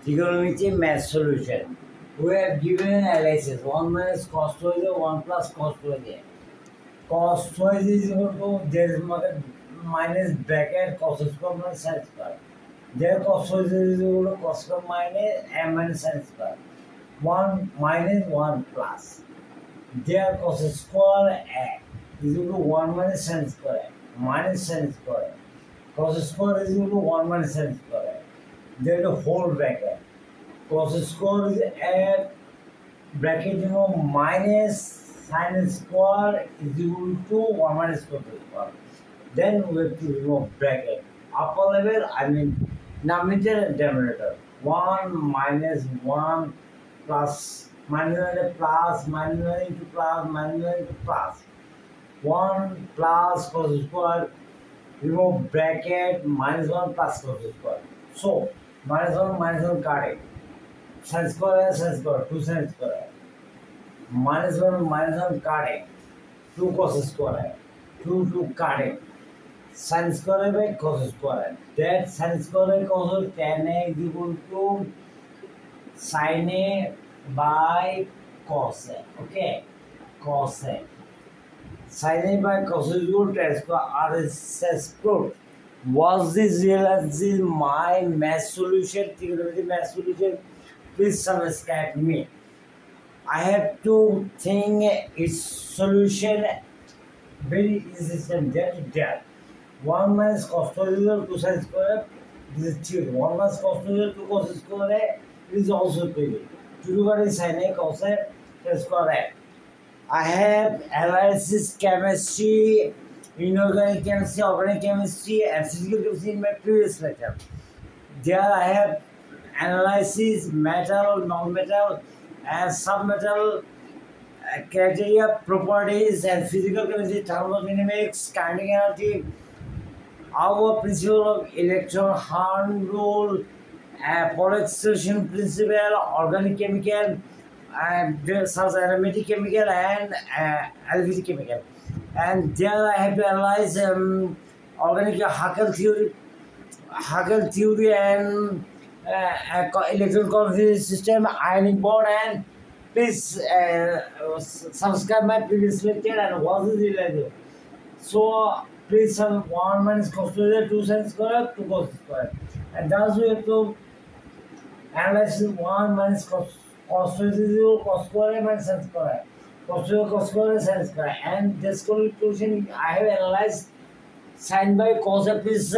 Trigonometry math solution. We have given an analysis 1 minus cos square 1 plus cos square. Cos square is equal to there is minus bracket cos square minus sin square. There cos square is equal to cos square minus m minus sin square. 1 minus 1 plus. There cos square is equal to 1 minus sin square minus sin square. Cos square is equal to 1 minus sin square. There is a whole bracket. Cos square is a bracket minus sin square is equal to 1 minus cos square. Then we have to remove bracket. Upper level, I mean numerator and denominator. 1 minus 1 plus minus 1 plus minus 1 into plus minus 1 into plus. 1 plus cos square, remove bracket minus 1 plus cos square. So minus 1 cut it. Sin square, 2 sin square. Minus 1 cut it. 2 cos square. 2 cut it. Sin square by cos square. That sin square by cos tan A is equal to sin A by cos A. Okay? Cos A. Sin A by cos is equal to tan square. RSS proof. Was this realized my math solution? Trigonometry math solution? Please subscribe me. I have to think its solution very easy from there to there. 1 minus cos square is equal to sin square. This is theory. 1 minus cos square is equal to cos square. This is also theory. Theory is sin A cos A sin square. I have analysis chemistry, inorganic chemistry, organic chemistry, and physical chemistry in my previous lecture. There I have analysis, metal, non-metal, and submetal criteria, properties, and physical chemistry, thermodynamics, kinetic energy, our principle of electron Hahn rule, polarization principle, organic chemical, such aromatic chemical and aliphatic chemical. And there I have to analyze organic Haeckel theory and electron configuration system, ionic bond. And please subscribe my previous lecture and watch this video. So please 1 minus cos square, 2 sin square, 2 cos square. And thus we have to analyze 1 minus cos square is equal to cos square minus sin square. Cos square sin square. And this equation I have analyzed sin by cos of is